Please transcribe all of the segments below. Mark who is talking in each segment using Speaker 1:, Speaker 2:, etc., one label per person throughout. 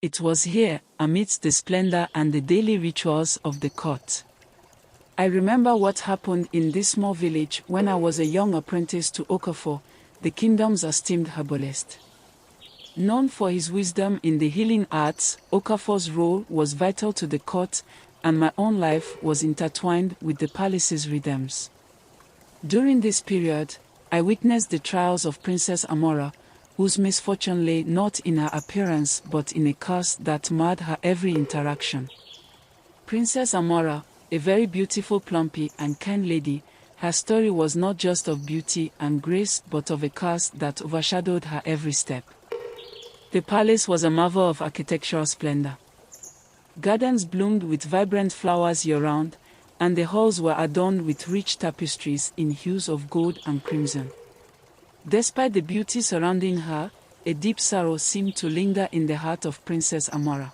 Speaker 1: It was here, amidst the splendor and the daily rituals of the court. I remember what happened in this small village when I was a young apprentice to Okafor, the kingdom's esteemed herbalist. Known for his wisdom in the healing arts, Okafor's role was vital to the court, and my own life was intertwined with the palace's rhythms. During this period, I witnessed the trials of Princess Amara, whose misfortune lay not in her appearance but in a curse that marred her every interaction. Princess Amara, a very beautiful, plumpy, and kind lady, her story was not just of beauty and grace but of a curse that overshadowed her every step. The palace was a marvel of architectural splendor. Gardens bloomed with vibrant flowers year-round, and the halls were adorned with rich tapestries in hues of gold and crimson. Despite the beauty surrounding her, a deep sorrow seemed to linger in the heart of Princess Amara.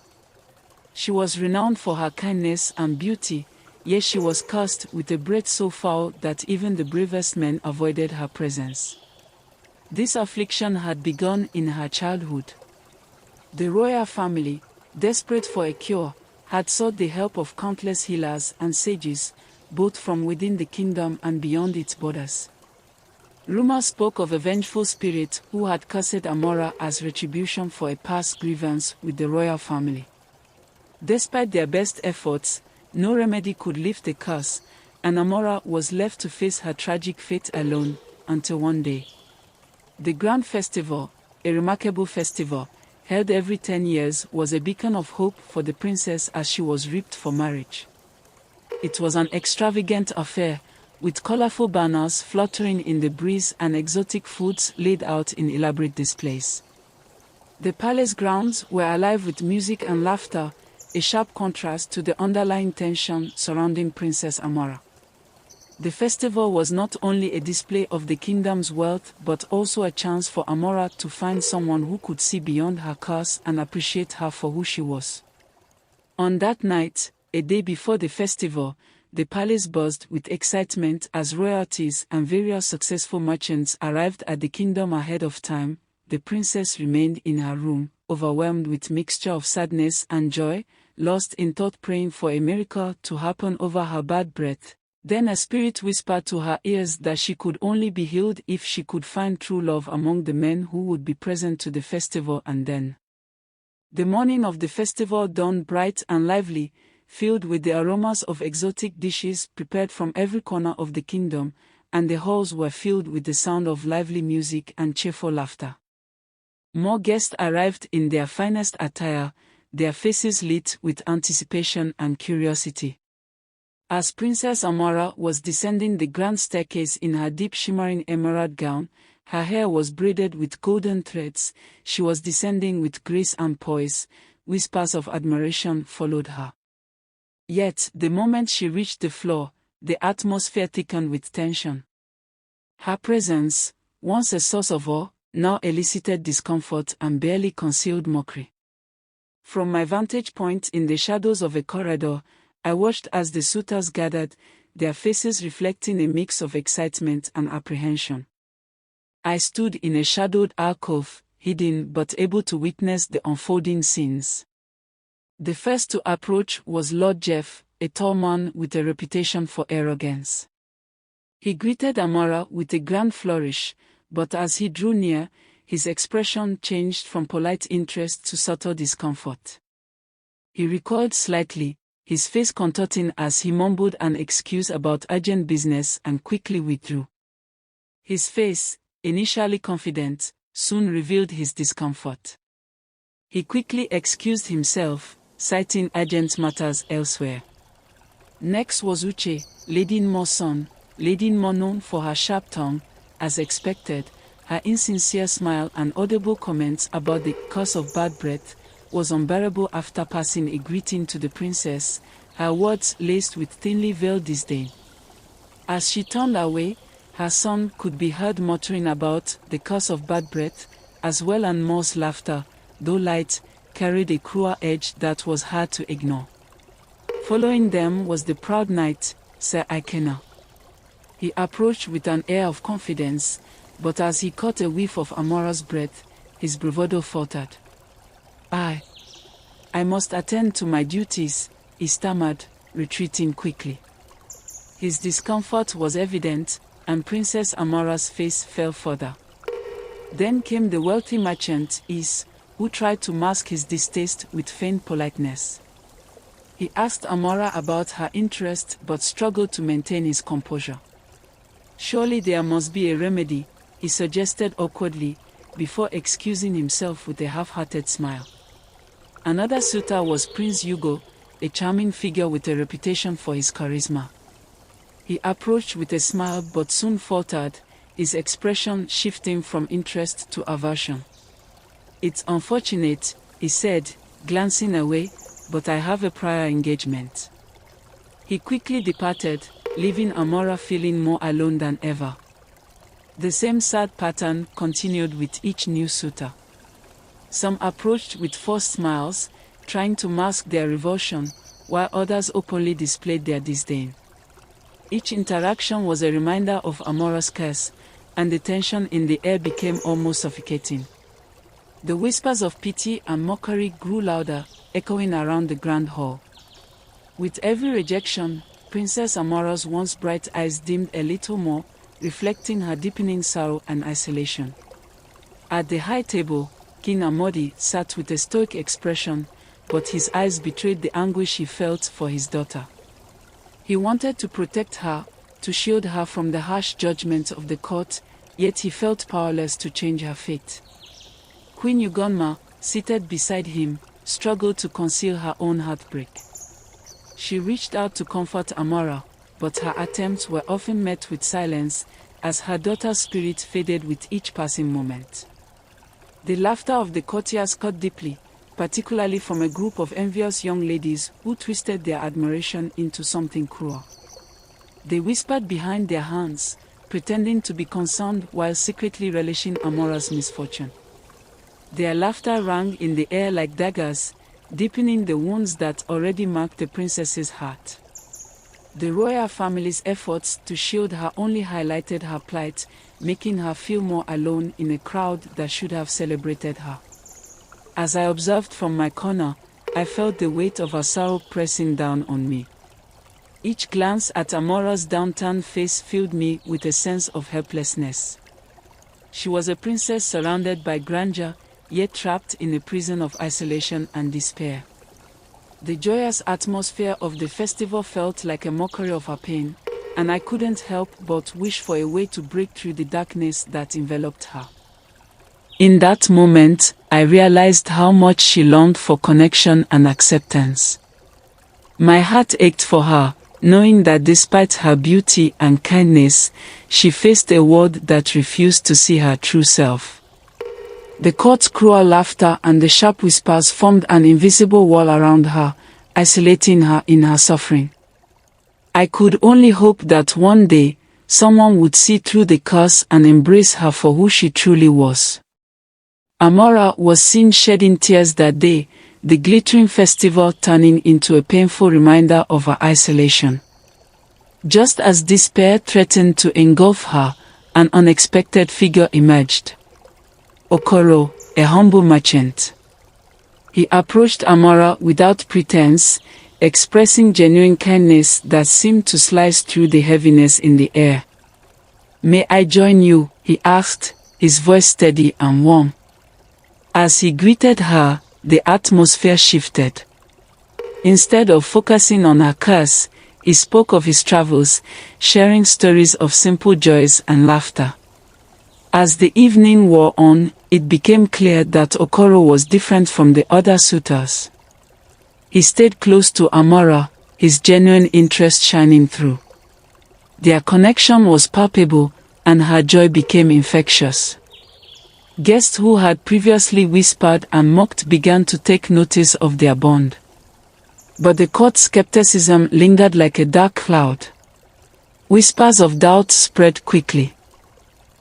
Speaker 1: She was renowned for her kindness and beauty, yet she was cursed with a breath so foul that even the bravest men avoided her presence. This affliction had begun in her childhood. The royal family, desperate for a cure, had sought the help of countless healers and sages, both from within the kingdom and beyond its borders. Rumor spoke of a vengeful spirit who had cursed Amara as retribution for a past grievance with the royal family. Despite their best efforts, no remedy could lift the curse, and Amara was left to face her tragic fate alone, until one day. The Grand Festival, a remarkable festival, held every 10 years, was a beacon of hope for the princess as she was ripped for marriage. It was an extravagant affair, with colorful banners fluttering in the breeze and exotic foods laid out in elaborate displays. The palace grounds were alive with music and laughter, a sharp contrast to the underlying tension surrounding Princess Amara. The festival was not only a display of the kingdom's wealth but also a chance for Amara to find someone who could see beyond her curse and appreciate her for who she was. On that night, a day before the festival, the palace buzzed with excitement as royalties and various successful merchants arrived at the kingdom ahead of time. The princess remained in her room, overwhelmed with mixture of sadness and joy, lost in thought, praying for a miracle to happen over her bad breath. Then a spirit whispered to her ears that she could only be healed if she could find true love among the men who would be present to the festival. And then the morning of the festival dawned bright and lively, filled with the aromas of exotic dishes prepared from every corner of the kingdom, and the halls were filled with the sound of lively music and cheerful laughter. More guests arrived in their finest attire, their faces lit with anticipation and curiosity. As Princess Amara was descending the grand staircase in her deep shimmering emerald gown, her hair was braided with golden threads, she was descending with grace and poise. Whispers of admiration followed her. Yet, the moment she reached the floor, the atmosphere thickened with tension. Her presence, once a source of awe, now elicited discomfort and barely concealed mockery. From my vantage point in the shadows of a corridor, I watched as the suitors gathered, their faces reflecting a mix of excitement and apprehension. I stood in a shadowed alcove, hidden but able to witness the unfolding scenes. The first to approach was Lord Jeff, a tall man with a reputation for arrogance. He greeted Amara with a grand flourish, but as he drew near, his expression changed from polite interest to subtle discomfort. He recoiled slightly, his face contorting as he mumbled an excuse about urgent business and quickly withdrew. His face, initially confident, soon revealed his discomfort. He quickly excused himself, citing urgent matters elsewhere. Next was Uche, Lady Nmo's son, Lady Nmo known for her sharp tongue. As expected, her insincere smile and audible comments about the cause of bad breath was unbearable after passing a greeting to the princess, her words laced with thinly veiled disdain. As she turned away, her son could be heard muttering about the cause of bad breath, as well, and Nmo's laughter, though light, carried a cruel edge that was hard to ignore. Following them was the proud knight, Sir Ikena. He approached with an air of confidence, but as he caught a whiff of Amara's breath, his bravado faltered. I must attend to my duties, he stammered, retreating quickly. His discomfort was evident, and Princess Amara's face fell further. Then came the wealthy merchant, who tried to mask his distaste with feigned politeness. He asked Amara about her interest but struggled to maintain his composure. Surely there must be a remedy, he suggested awkwardly, before excusing himself with a half-hearted smile. Another suitor was Prince Hugo, a charming figure with a reputation for his charisma. He approached with a smile but soon faltered, his expression shifting from interest to aversion. "It's unfortunate," he said, glancing away, "but I have a prior engagement." He quickly departed, leaving Amara feeling more alone than ever. The same sad pattern continued with each new suitor. Some approached with forced smiles, trying to mask their revulsion, while others openly displayed their disdain. Each interaction was a reminder of Amara's curse, and the tension in the air became almost suffocating. The whispers of pity and mockery grew louder, echoing around the grand hall. With every rejection, Princess Amara's once bright eyes dimmed a little more, reflecting her deepening sorrow and isolation. At the high table, King Amodi sat with a stoic expression, but his eyes betrayed the anguish he felt for his daughter. He wanted to protect her, to shield her from the harsh judgments of the court, yet he felt powerless to change her fate. Queen Ugonma, seated beside him, struggled to conceal her own heartbreak. She reached out to comfort Amara, but her attempts were often met with silence, as her daughter's spirit faded with each passing moment. The laughter of the courtiers cut deeply, particularly from a group of envious young ladies who twisted their admiration into something cruel. They whispered behind their hands, pretending to be concerned while secretly relishing Amara's misfortune. Their laughter rang in the air like daggers, deepening the wounds that already marked the princess's heart. The royal family's efforts to shield her only highlighted her plight, making her feel more alone in a crowd that should have celebrated her. As I observed from my corner, I felt the weight of her sorrow pressing down on me. Each glance at Amara's downturned face filled me with a sense of helplessness. She was a princess surrounded by grandeur, yet trapped in a prison of isolation and despair. The joyous atmosphere of the festival felt like a mockery of her pain, and I couldn't help but wish for a way to break through the darkness that enveloped her. In that moment, I realized how much she longed for connection and acceptance. My heart ached for her, knowing that despite her beauty and kindness, she faced a world that refused to see her true self. The court's cruel laughter and the sharp whispers formed an invisible wall around her, isolating her in her suffering. I could only hope that one day, someone would see through the curse and embrace her for who she truly was. Amara was seen shedding tears that day, the glittering festival turning into a painful reminder of her isolation. Just as despair threatened to engulf her, an unexpected figure emerged. Okoro, a humble merchant. He approached Amara without pretense, expressing genuine kindness that seemed to slice through the heaviness in the air. "May I join you?" he asked, his voice steady and warm. As he greeted her, the atmosphere shifted. Instead of focusing on her curse, he spoke of his travels, sharing stories of simple joys and laughter. As the evening wore on, it became clear that Okoro was different from the other suitors. He stayed close to Amara, his genuine interest shining through. Their connection was palpable, and her joy became infectious. Guests who had previously whispered and mocked began to take notice of their bond. But the court's skepticism lingered like a dark cloud. Whispers of doubt spread quickly.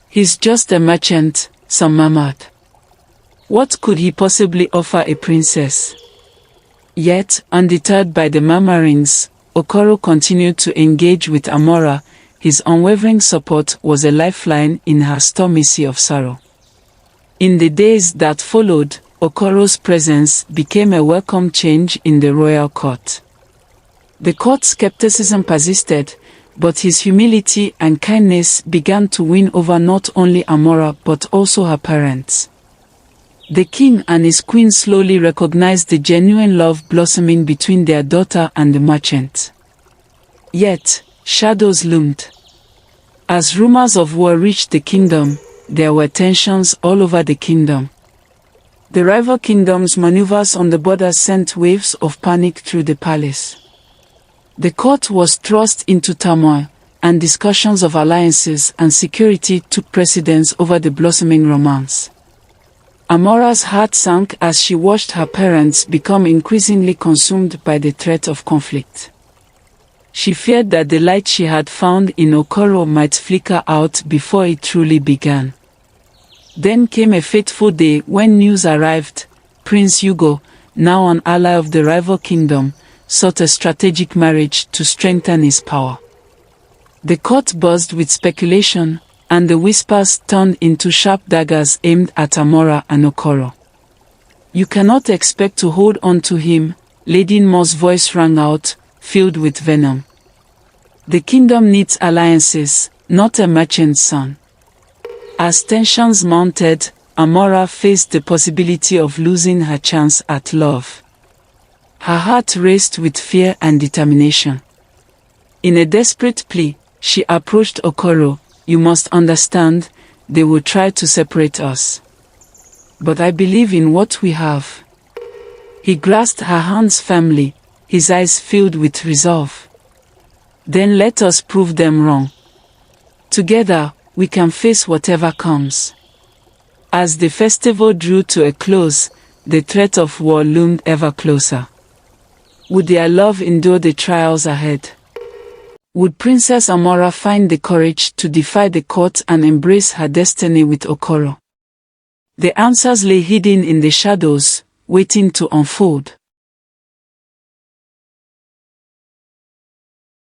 Speaker 1: "He's just a merchant," some murmured. What could he possibly offer a princess? Yet, undeterred by the murmurings, Okoro continued to engage with Amara. His unwavering support was a lifeline in her stormy sea of sorrow. In the days that followed, Okoro's presence became a welcome change in the royal court. The court's skepticism persisted, but his humility and kindness began to win over not only Amara but also her parents. The king and his queen slowly recognized the genuine love blossoming between their daughter and the merchant. Yet, shadows loomed. As rumors of war reached the kingdom, there were tensions all over the kingdom. The rival kingdoms' maneuvers on the borders sent waves of panic through the palace. The court was thrust into turmoil, and discussions of alliances and security took precedence over the blossoming romance. Amara's heart sank as she watched her parents become increasingly consumed by the threat of conflict. She feared that the light she had found in Okoro might flicker out before it truly began. Then came a fateful day when news arrived. Prince Hugo, now an ally of the rival kingdom, sought a strategic marriage to strengthen his power. The court buzzed with speculation, and the whispers turned into sharp daggers aimed at Amara and Okoro. "You cannot expect to hold on to him," Lady Mo's voice rang out, filled with venom. "The kingdom needs alliances, not a merchant's son." As tensions mounted, Amara faced the possibility of losing her chance at love. Her heart raced with fear and determination. In a desperate plea, she approached Okoro. "You must understand, they will try to separate us. But I believe in what we have." He grasped her hands firmly, his eyes filled with resolve. "Then let us prove them wrong. Together, we can face whatever comes." As the festival drew to a close, the threat of war loomed ever closer. Would their love endure the trials ahead? Would Princess Amara find the courage to defy the court and embrace her destiny with Okoro? The answers lay hidden in the shadows, waiting to unfold.